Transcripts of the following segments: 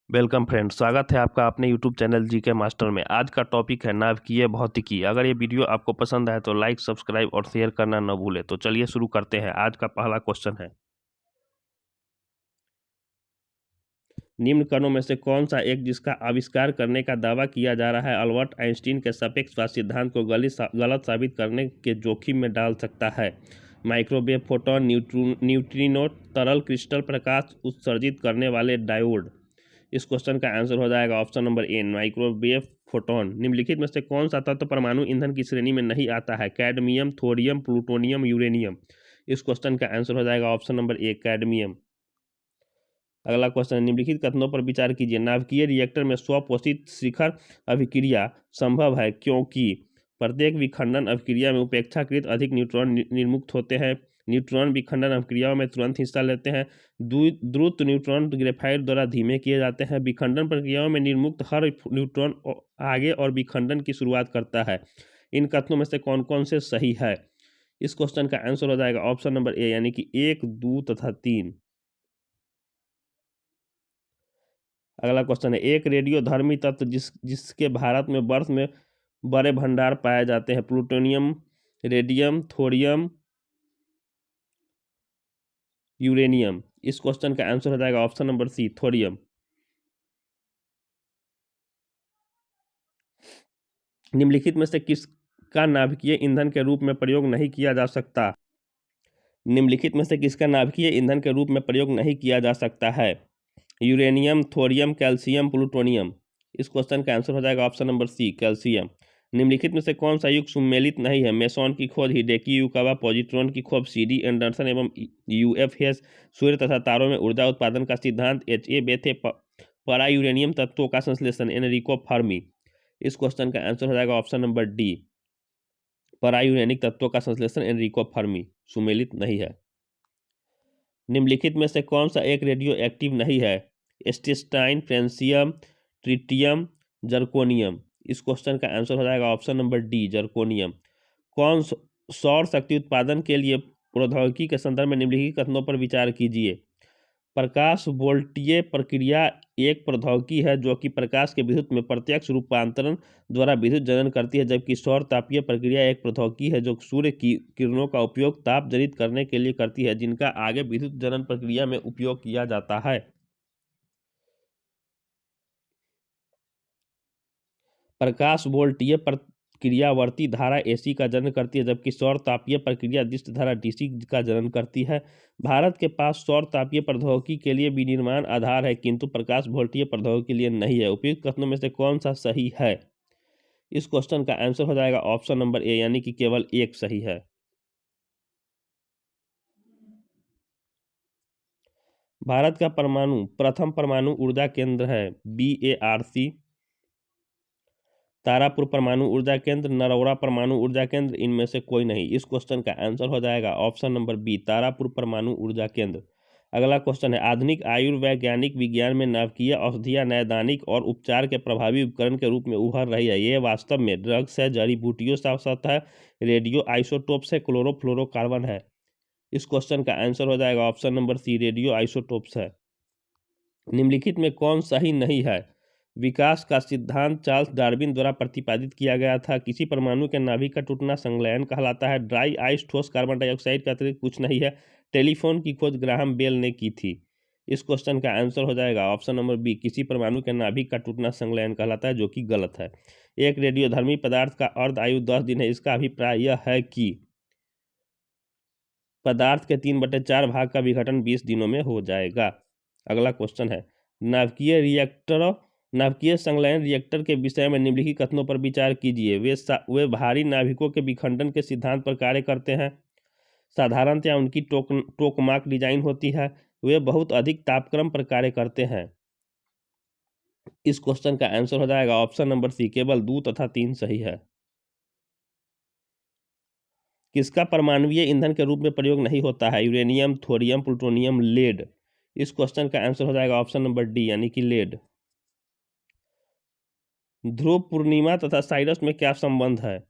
Welcome friend, स्वागत है आपका अपने यूट्यूब चैनल जीके मास्टर में। आज का टॉपिक है नाभिकीय भौतिकी। अगर ये वीडियो आपको पसंद आए तो लाइक, सब्सक्राइब और शेयर करना न भूलें। तो चलिए शुरू करते हैं। आज का पहला क्वेश्चन है, निम्न कणों में से कौन सा एक जिसका आविष्कार करने का दावा किया जा रहा है अल्बर्ट आइंस्टीन के सापेक्षवाद सिद्धांत को गलत साबित करने के जोखिम में डाल सकता है? माइक्रोवेव, फोटोन, न्यूट्रिनो, तरल क्रिस्टल, प्रकाश उत्सर्जित करने वाले डायोड। इस क्वेश्चन का आंसर हो जाएगा ऑप्शन नंबर ए, माइक्रोवेव फोटोन। निम्नलिखित में से कौन सा तत्व परमाणु ईंधन की श्रेणी में नहीं आता है? Cadmium, thorium, plutonium, uranium. इस क्वेश्चन का आंसर हो जाएगा ऑप्शन नंबर ए, कैडमियम। अगला क्वेश्चन, निम्नलिखित कथनों पर विचार कीजिए। नाभिकीय रिएक्टर में स्वपोषित शिखर अभिक्रिया संभव है क्योंकि प्रत्येक विखंडन अभिक्रिया में उपेक्षाकृत अधिक न्यूट्रॉन निर्मुक्त होते हैं। न्यूट्रॉन विखंडन अभिक्रियाओं में तुरंत हिस्सा लेते हैं। द्रुत न्यूट्रॉन ग्रेफाइट द्वारा धीमे किए जाते हैं। विखंडन प्रक्रियाओं में निर्मुक्त हर न्यूट्रॉन आगे और विखंडन की शुरुआत करता है। इन कथनों में से कौन कौन से सही है? इस क्वेश्चन का आंसर हो जाएगा ऑप्शन नंबर ए, यानी कि 1, 2 तथा 3। अगला क्वेश्चन है, एक रेडियोधर्मी तत्व जिसके भारत में बर्फ में बड़े भंडार पाए जाते हैं। Plutonium, radium, thorium, uranium. इस क्वेश्चन का आंसर हो जाएगा ऑप्शन नंबर सी, थोरियम। निम्नलिखित में से किसका नाभिकीय ईंधन के रूप में प्रयोग नहीं किया जा सकता? निम्नलिखित में से किसका नाभिकीय ईंधन के रूप में प्रयोग नहीं किया जा सकता है? Uranium, thorium, calcium, plutonium. इस क्वेश्चन का आंसर हो जाएगा ऑप्शन नंबर सी, कैल्शियम। निम्नलिखित में से कौन सा युग सुमेलित नहीं है? मेसॉन की खोज, हिडेकी युकावा, पॉजिट्रॉन की खोज, सी डी एंडरसन एवं यूएफ हेस, सूर्य तथा तारों में ऊर्जा उत्पादन का सिद्धांत, एच ए बेथे, परा यूरेनियम तत्वों का संश्लेषण, एनरिको फर्मी। इस क्वेश्चन का आंसर हो जाएगा ऑप्शन नंबर डी, परा यूरेनिक तत्वों का संश्लेषण, एनरिको फर्मी। सुमेलित नहीं है। निम्नलिखित में से कौन सा एक रेडियो एक्टिव नहीं है? स्टेस्टाइन, फ्रेंसियम, ट्रिटियम, जर्कोनियम। इस क्वेश्चन का आंसर हो जाएगा ऑप्शन नंबर डी, जर्कोनियम। कौन सौर शक्ति उत्पादन के लिए प्रौद्योगिकी के संदर्भ में निम्नलिखित कथनों पर विचार कीजिए। प्रकाश वोल्टीय प्रक्रिया एक प्रौद्योगिकी है जो कि प्रकाश के विद्युत में प्रत्यक्ष रूपांतरण द्वारा विद्युत जनन करती है, जबकि सौर तापीय प्रक्रिया एक प्रौद्योगिकी है जो सूर्य की किरणों का उपयोग ताप जनित करने के लिए करती है, जिनका आगे विद्युत जनन प्रक्रिया में उपयोग किया जाता है। प्रकाश वोल्टीय प्रक्रियावर्ती धारा एसी का जनन करती है, जबकि सौर तापीय प्रक्रिया दिष्ट धारा डीसी का जनन करती है। भारत के पास सौर तापीय प्रौद्योगिकी के लिए विनिर्माण आधार है, किंतु प्रकाश वोल्टीय प्रौद्योगिकी के लिए नहीं है। उपयुक्त कथनों में से कौन सा सही है? इस क्वेश्चन का आंसर हो जाएगा ऑप्शन नंबर ए, यानी कि केवल एक सही है। भारत का प्रथम परमाणु ऊर्जा केंद्र है BARC, तारापुर परमाणु ऊर्जा केंद्र, नरौरा परमाणु ऊर्जा केंद्र। इनमें से कोई नहीं। इस क्वेश्चन का आंसर हो जाएगा ऑप्शन नंबर बी, तारापुर परमाणु ऊर्जा केंद्र। अगला क्वेश्चन है, आधुनिक आयुर्वैज्ञानिक विज्ञान में नाभिकीय औषधियां नैदानिक और उपचार के प्रभावी उपकरण के रूप में उभर रही है। ये वास्तव में ड्रग्स है, जड़ी बूटियों से सतह है, रेडियो आइसोटोप्स है, क्लोरोफ्लोरोकार्बन है। इस क्वेश्चन का आंसर हो जाएगा option number C, radio isotopes है। निम्नलिखित में कौन सही नहीं है? विकास का सिद्धांत चार्ल्स डार्विन द्वारा प्रतिपादित किया गया था। किसी परमाणु के नाभिक का टूटना संलयन कहलाता है। ड्राई आइस, ठोस कार्बन डाइऑक्साइड के अतिरिक्त कुछ नहीं है। टेलीफोन की खोज ग्राहम बेल ने की थी। इस क्वेश्चन का आंसर हो जाएगा ऑप्शन नंबर बी, किसी परमाणु के नाभिक का टूटना संलयन कहलाता है, जो कि गलत है। एक रेडियोधर्मी पदार्थ का अर्ध आयु 10 दिन है। इसका अभिप्राय यह है कि पदार्थ के 3/4 भाग का विघटन 20 दिनों में हो जाएगा। अगला क्वेश्चन है, नाभिकीय संलयन रिएक्टर के विषय में निम्नलिखित कथनों पर विचार कीजिए। वे भारी नाभिकों के विखंडन के सिद्धांत पर कार्य करते हैं। साधारणतया उनकी टोकमाक डिजाइन होती है। वे बहुत अधिक तापक्रम पर कार्य करते हैं। इस क्वेश्चन का आंसर हो जाएगा ऑप्शन नंबर सी, केवल 2 तथा 3 सही है। किसका परमाणुीय ईंधन के रूप में प्रयोग नहीं होता है? Uranium, thorium, plutonium, lead. इस क्वेश्चन का आंसर हो जाएगा ऑप्शन नंबर डी, यानी कि लेड। ध्रुव, पूर्णिमा तथा साइरस में क्या संबंध है?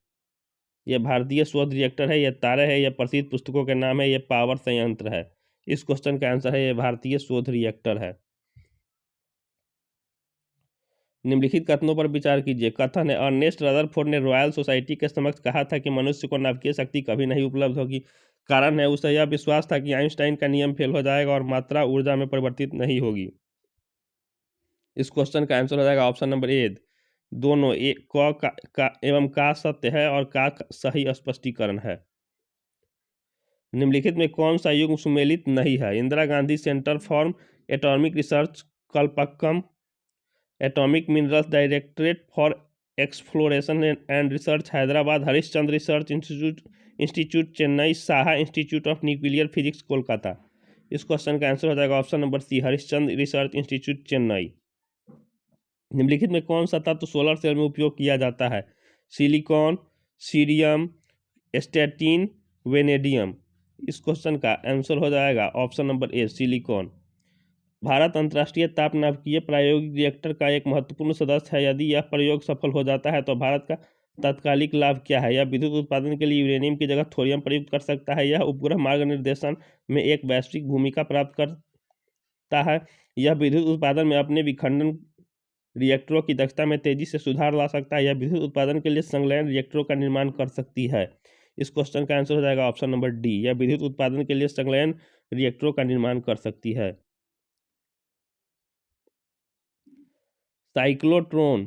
यह भारतीय शोध रिएक्टर है, यह तारे है, यह प्रसिद्ध पुस्तकों के नाम है, यह पावर संयंत्र है। इस क्वेश्चन का आंसर है यह भारतीय शोध रिएक्टर है। निम्नलिखित कथनों पर विचार कीजिए। कथन है, अर्नेस्ट रदरफोर्ड ने रॉयल सोसाइटी के समक्ष कहा था कि मनुष्य को नाभिकीय शक्ति कभी नहीं उपलब्ध होगी। कारण है, उसे यह विश्वास था कि आइंस्टाइन का नियम फेल हो जाएगा और मात्रा ऊर्जा में परिवर्तित नहीं होगी। इस क्वेश्चन का आंसर हो जाएगा ऑप्शन नंबर ए, दोनों। एवं का सत्य है और का सही स्पष्टीकरण है। निम्नलिखित में कौन सा युग्म सुमेलित नहीं है? Indira Gandhi centre for atomic research Kalpakkam, atomic minerals directorate for exploration and research Hyderabad, Harishchandra research institute Chennai, Saha institute of nuclear physics Kolkata. इस क्वेश्चन का आंसर हो जाएगा option number C, Harishchandra research institute Chennai. निम्नलिखित में कौन सा तत्व सोलर सेल में उपयोग किया जाता है? Silicon, cerium, statin, vanadium. इस क्वेश्चन का आंसर हो जाएगा ऑप्शन नंबर ए, सिलिकॉन। भारत अंतर्राष्ट्रीय ताप नाभिकीय प्रायोगिक रिएक्टर का एक महत्वपूर्ण सदस्य है। यदि यह प्रयोग सफल हो जाता है तो भारत का तात्कालिक लाभ क्या है? यह विद्युत उत्पादन के लिए यूरेनियम की जगह थोरियम प्रयुक्त कर सकता है। यह उपग्रह मार्ग निर्देशन में एक वैश्विक भूमिका प्राप्त करता है। यह विद्युत उत्पादन में अपने विखंडन रिएक्टरों की दक्षता में तेजी से सुधार ला सकता है। यह विद्युत उत्पादन के लिए संलयन रिएक्टरों का निर्माण कर सकती है। इस क्वेश्चन का आंसर हो जाएगा ऑप्शन नंबर डी, यह विद्युत उत्पादन के लिए संलयन रिएक्टरों का निर्माण कर सकती है। साइक्लोट्रॉन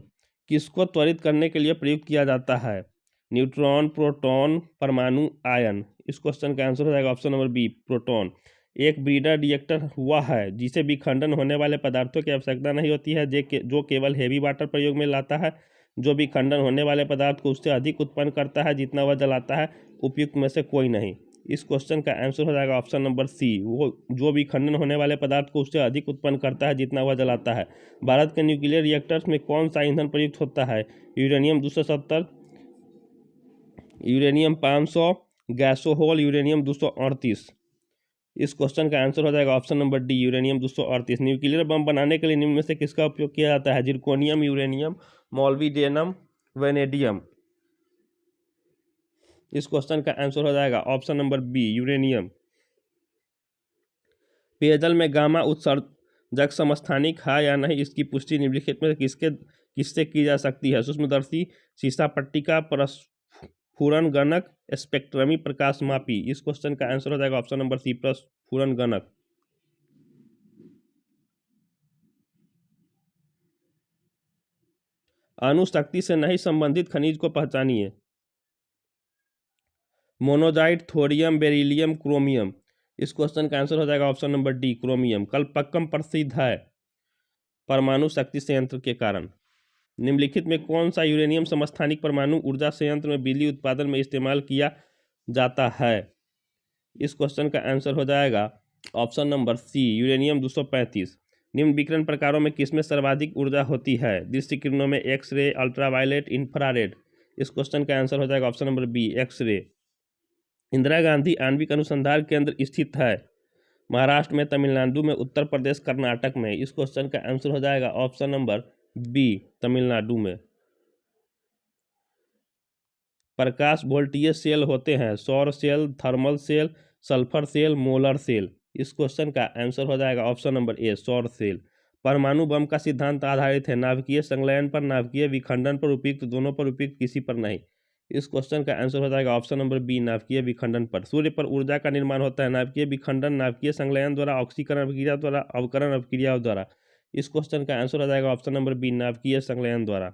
किसको त्वरित करने के लिए प्रयुक्त किया जाता है? न्यूट्रॉन, प्रोटॉन, परमाणु, आयन। इस क्वेश्चन का आंसर हो जाएगा ऑप्शन नंबर बी, प्रोटॉन। एक ब्रीडर रिएक्टर हुआ है जिसे विखंडन होने वाले पदार्थों की आवश्यकता नहीं होती है, जो केवल हेवी वाटर प्रयोग में लाता है, जो विखंडन होने वाले पदार्थ को उससे अधिक उत्पन्न करता है जितना वह जलाता है। उपयुक्त में से कोई नहीं। इस क्वेश्चन का आंसर हो जाएगा ऑप्शन नंबर सी, वो जो विखंडन होने वाले पदार्थ को उससे अधिक उत्पन्न करता है जितना वह जलाता है। भारत के न्यूक्लियर रिएक्टर्स में कौन सा ईंधन प्रयुक्त होता है? Uranium 270, uranium 500, gasohol, uranium 238। इस क्वेश्चन का आंसर हो जाएगा option number D, uranium 238। Nuclear bomb बनाने के लिए निम्न में से किसका उपयोग किया जाता है? Zirconium, uranium, molybdenum, vanadium. इस क्वेश्चन का आंसर हो जाएगा ऑप्शन नंबर बी, यूरेनियम। पेयजल में गामा उत्सर्जक समस्थानिक है या नहीं, इसकी पुष्टि निम्नलिखित में किससे की जा सकती है? सूक्ष्मदर्शी, सीसा पट्टिका, प्रस्फुरण गणक, स्पेक्ट्रमी प्रकाशमापी। इस क्वेश्चन का आंसर हो जाएगा ऑप्शन नंबर सी, प्रस्फुरण गणक। अणुशक्ति से नहीं संबंधित खनिज को पहचानिए। Monazite, thorium, beryllium, chromium. इस क्वेश्चन का आंसर हो जाएगा option number D, chromium. Kalpakkam प्रसिद्ध है परमाणु शक्ति संयंत्र के कारण। निम्नलिखित में कौन सा यूरेनियम समस्थानिक परमाणु ऊर्जा संयंत्र में बिजली उत्पादन में इस्तेमाल किया जाता है? इस क्वेश्चन का आंसर हो जाएगा ऑप्शन नंबर सी, यूरेनियम 235। निम्न विकिरण प्रकारों में किसमें सर्वाधिक ऊर्जा होती है? दृश्य किरणों में, एक्सरे, अल्ट्रावायलेट, इंफ्रारेड। इस क्वेश्चन का आंसर हो जाएगा option number B, x-ray. Indira Gandhi आणविक अनुसंधान केंद्र स्थित है महाराष्ट्र में, तमिलनाडु में, उत्तर प्रदेश, कर्नाटक में। इस क्वेश्चन का आंसर हो जाएगा ऑप्शन नंबर बी, तमिलनाडु में। प्रकाश वोल्टीय सेल होते हैं सौर cell, thermal cell, sulphur cell, molar cell. इस क्वेश्चन का आंसर हो जाएगा ऑप्शन नंबर ए, सौर सेल। परमाणु बम का सिद्धांत आधारित है नाभिकीय संलयन पर, नाभिकीय विखंडन पर उपयुक्त, दोनों पर उपयुक्त, किसी पर नहीं। इस क्वेश्चन का आंसर हो जाएगा ऑप्शन नंबर बी, नाभिकीय विखंडन पर। सूर्य पर ऊर्जा का निर्माण होता है नाभिकीय विखंडन, नाभिकीय संलयन द्वारा, ऑक्सीकरण अभिक्रिया द्वारा, अवकरण अभिक्रिया द्वारा। इस क्वेश्चन का आंसर हो जाएगा ऑप्शन नंबर बी, नाभिकीय संलयन द्वारा।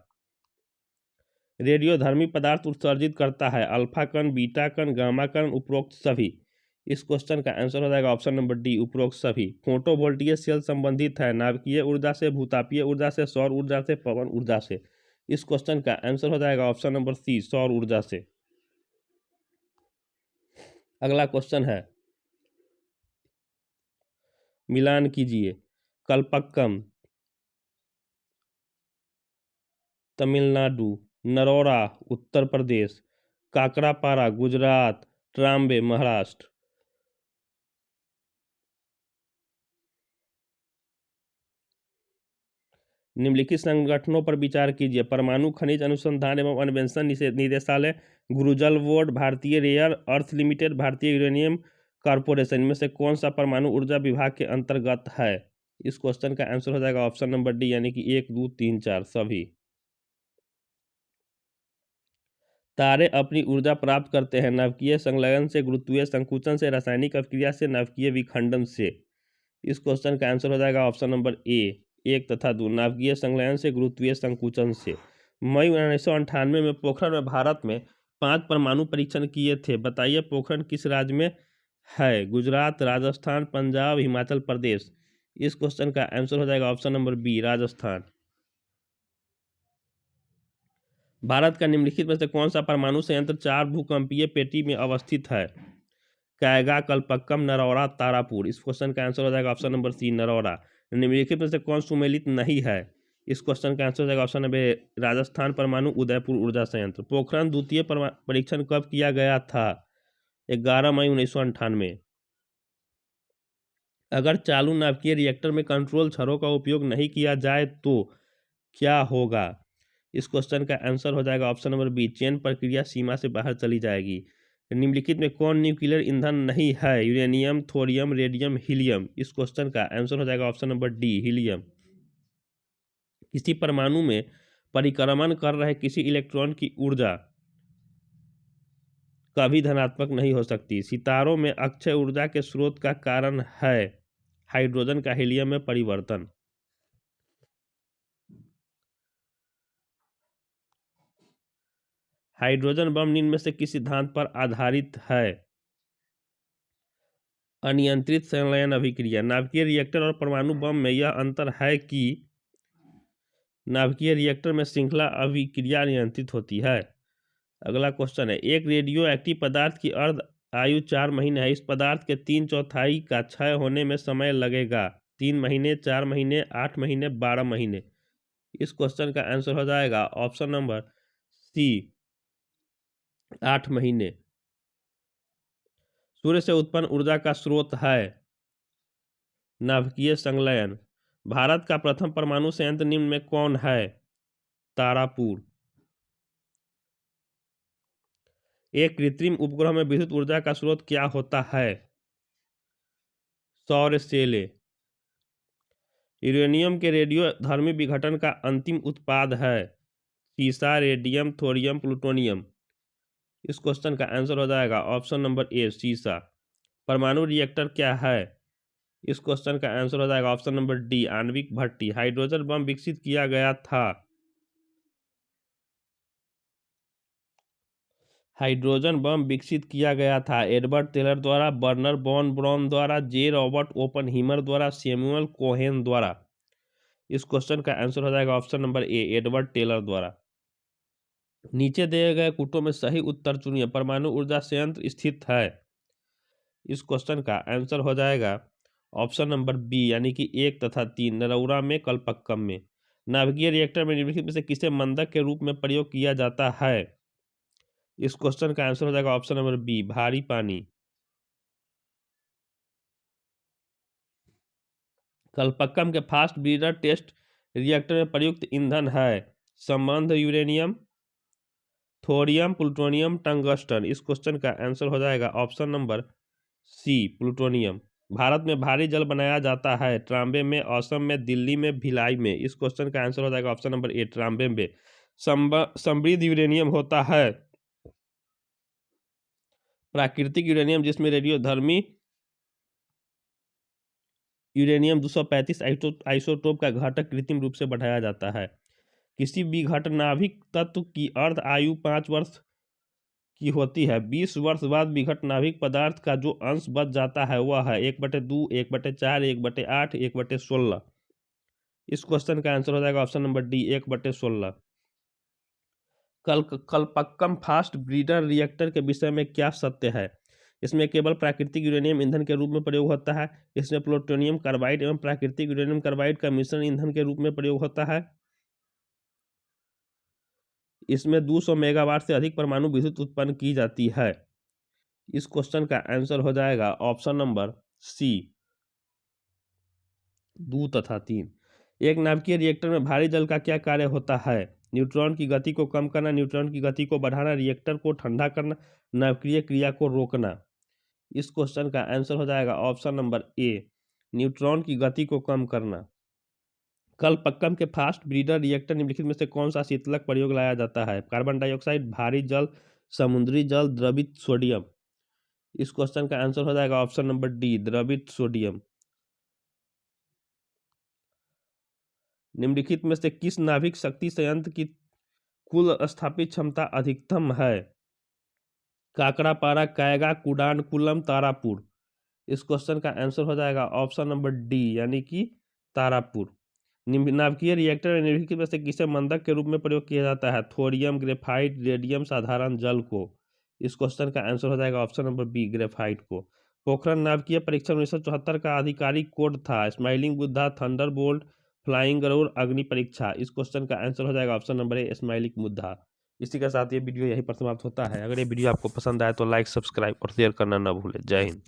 रेडियोधर्मी पदार्थ उत्सर्जित करता है अल्फा कण, बीटा कण, गामा कण, उपरोक्त सभी। इस क्वेश्चन का आंसर हो जाएगा ऑप्शन नंबर डी, उपरोक्त सभी। फोटोवोल्टिक सेल संबंधित है नाभिकीय ऊर्जा से, भूतापीय ऊर्जा से, सौर ऊर्जा से, पवन ऊर्जा से। इस क्वेश्चन का आंसर हो जाएगा ऑप्शन नंबर सी, सौर ऊर्जा से। अगला क्वेश्चन है, मिलान कीजिए। कलपक्कम तमिलनाडु, नरोरा उत्तर प्रदेश, काकरापारा गुजरात, ट्राम्बे महाराष्ट्र। निम्नलिखित संगठनों पर विचार कीजिए। परमाणु खनिज अनुसंधान एवं अन्वेषण निदेशालय, गुरुजल बोर्ड, भारतीय रेयर अर्थ लिमिटेड, भारतीय यूरेनियम कॉर्पोरेशन। में से कौन सा परमाणु ऊर्जा विभाग के अंतर्गत है? इस क्वेश्चन का आंसर हो जाएगा ऑप्शन नंबर डी, यानी कि 1, 2, 3, 4 सभी। तारे अपनी ऊर्जा प्राप्त करते हैं नाभिकीय संलयन से, गुरुत्वीय संकुचन से, रासायनिक अभिक्रिया से, नाभिकीय विखंडन से। इस क्वेश्चन का आंसर हो जाएगा ऑप्शन नंबर ए, 1 तथा 2, नाभिकीय संलयन से, गुरुत्वीय संकुचन से। मई 1998 में पोखरण में भारत में 5 परमाणु परीक्षण किए थे। बताइए पोखरण किस राज्य में है? गुजरात, राजस्थान, पंजाब, हिमाचल प्रदेश। इस क्वेश्चन का आंसर हो जाएगा ऑप्शन नंबर बी, राजस्थान। भारत का निम्नलिखित में से कौन सा परमाणु संयंत्र 4 भूकंपीय पेटी में अवस्थित है? कैगा, कलपक्कम, नरौरा, तारापुर। इस क्वेश्चन का आंसर हो जाएगा ऑप्शन नंबर सी, नरौरा। निम्नलिखित में से कौन सुमेलित नहीं है? इस क्वेश्चन का आंसर हो जाएगा ऑप्शन नंबर राजस्थान परमाणु उदयपुर ऊर्जा संयंत्र। पोखरण द्वितीय परीक्षण कब किया गया था? 11 मई 1998। अगर चालू नाभिकीय रिएक्टर में कंट्रोल छड़ों का उपयोग नहीं किया जाए तो क्या होगा? इस क्वेश्चन का आंसर हो जाएगा ऑप्शन नंबर बी, चयन प्रक्रिया सीमा से बाहर चली जाएगी। निम्नलिखित में कौन न्यूक्लियर ईंधन नहीं है? Uranium, thorium, radium, helium. इस क्वेश्चन का आंसर हो जाएगा ऑप्शन नंबर डी, हीलियम। किसी परमाणु में परिक्रमण कर रहे किसी इलेक्ट्रॉन की ऊर्जा कभी धनात्मक नहीं हो सकती। सितारों में अक्षय ऊर्जा के स्रोत का कारण है हाइड्रोजन का हीलियम में परिवर्तन। हाइड्रोजन बम निम्न में से किस सिद्धांत पर आधारित है? अनियंत्रित संलयन अभिक्रिया। नाभिकीय रिएक्टर और परमाणु बम में यह अंतर है कि नाभिकीय रिएक्टर में श्रृंखला अभिक्रिया नियंत्रित होती है। अगला क्वेश्चन है, एक रेडियो एक्टिव पदार्थ की अर्ध आयु 4 महीने है। इस पदार्थ के 3/4 का क्षय होने में समय लगेगा। 3 महीने, 4 महीने, 8 महीने, 12 महीने। इस क्वेश्चन का आंसर हो जाएगा ऑप्शन नंबर सी, 8 महीने। सूर्य से उत्पन्न ऊर्जा का स्रोत है नाभिकीय संलयन। भारत का प्रथम परमाणु संयंत्र निम्न में कौन है? तारापुर। एक कृत्रिम उपग्रह में विद्युत ऊर्जा का स्रोत क्या होता है? सौर सेले। यूरेनियम के रेडियोधर्मी विघटन का अंतिम उत्पाद है सीसा, रेडियम, थोरियम, प्लूटोनियम। इस क्वेश्चन का आंसर हो जाएगा ऑप्शन नंबर ए, सीसा। परमाणु रिएक्टर क्या है? इस क्वेश्चन का आंसर हो जाएगा ऑप्शन नंबर डी, आणविक भट्टी। हाइड्रोजन बम विकसित किया गया था। हाइड्रोजन बम विकसित किया गया था एडवर्ड टेलर द्वारा, बर्नर बॉन ब्राउन द्वारा, जे रॉबर्ट ओपनहीमर द्वारा, सैमुअल कोहेन द्वारा। इस क्वेश्चन का आंसर हो जाएगा ऑप्शन नंबर ए, एडवर्ड टेलर द्वारा। नीचे दिए गए कूटों में सही उत्तर चुनिए। परमाणु ऊर्जा संयंत्र स्थित है। इस क्वेश्चन का आंसर हो जाएगा ऑप्शन नंबर बी, यानी कि 1 तथा 3, नरौरा में, कलपक्कम में। नाभिकीय रिएक्टर में निम्नलिखित में से किसे मंदक के रूप में प्रयोग किया जाता है? इस क्वेश्चन का आंसर हो जाएगा ऑप्शन नंबर बी, भारी पानी। कलपक्कम के फास्ट ब्रीडर टेस्ट रिएक्टर में प्रयुक्त ईंधन है संबंध यूरेनियम, थोरियम, प्लूटोनियम, टंगस्टन। इस क्वेश्चन का आंसर हो जाएगा ऑप्शन नंबर सी, प्लूटोनियम। भारत में भारी जल बनाया जाता है ट्रांबे में, असम में, दिल्ली में, भिलाई में। इस क्वेश्चन का आंसर हो जाएगा ऑप्शन नंबर ए, ट्रांबे में। समृद्ध यूरेनियम होता है प्राकृतिक यूरेनियम, जिसमें रेडियोधर्मी यूरेनियम 235 आइसोटोप का घटक कृत्रिम रूप से बढ़ाया जाता है। किसी विघटन नाभिक तत्व की अर्ध आयु 5 वर्ष की होती है। 20 वर्ष बाद विघटन नाभिक पदार्थ का जो अंश बच जाता है वह है 1/2, 1/4, 1/8, 1/16। इस क्वेश्चन का आंसर हो जाएगा option number D, 1/16। Kalpakkam fast breeder reactor के विषय में क्या सत्य है? इसमें केवल प्राकृतिक यूरेनियम ईंधन के रूप में प्रयोग होता है। इसमें प्लूटोनियम कार्बाइड एवं प्राकृतिक यूरेनियम कार्बाइड का मिश्रण ईंधन के रूप में प्रयोग होता है। इसमें 200 मेगावाट से अधिक परमाणु विद्युत उत्पन्न की जाती है। इस क्वेश्चन का आंसर हो जाएगा ऑप्शन नंबर सी, 2 तथा 3। एक नाभिकीय रिएक्टर में भारी जल का क्या कार्य होता है? न्यूट्रॉन की गति को कम करना, न्यूट्रॉन की गति को बढ़ाना, रिएक्टर को ठंडा करना, नाभिकीय क्रिया को रोकना। इस क्वेश्चन का आंसर हो जाएगा ऑप्शन नंबर ए, न्यूट्रॉन की गति को कम करना। कलपक्कम के फास्ट ब्रीडर रिएक्टर निम्नलिखित में से कौन सा शीतलक प्रयोग लाया जाता है? कार्बन डाइऑक्साइड, भारी जल, समुद्री जल, द्रवित सोडियम। इस क्वेश्चन का आंसर हो जाएगा ऑप्शन नंबर डी, द्रवित सोडियम। निम्नलिखित में से किस नाभिक शक्ति संयंत्र की कुल स्थापित क्षमता अधिकतम है? काकड़ापारा, कैगा, कुडानकुलम, तारापुर। इस क्वेश्चन का आंसर हो जाएगा ऑप्शन नंबर डी यानी कि तारापुर। नाभिकीय रिएक्टर निम्नलिखित में से किसे मंदक के रूप में प्रयोग किया जाता है? थोरियम, ग्रेफाइट, रेडियम, साधारण जल को। इस क्वेश्चन का आंसर हो जाएगा ऑप्शन नंबर बी, ग्रेफाइट को। पोखरण नाभिकीय परीक्षण 1974 का आधिकारिक कोड था? Smiling Buddha, thunderbolt, flying Garuda, Agni Pariksha. इस क्वेश्चन का आंसर हो जाएगा option number A, smiling Buddha. इसी के साथ ये वीडियो यही पर समाप्त होता है। अगर ये वीडियो आपको पसंद आए तो लाइक, सब्सक्राइब और शेयर करना न भूलें। जय हिंद।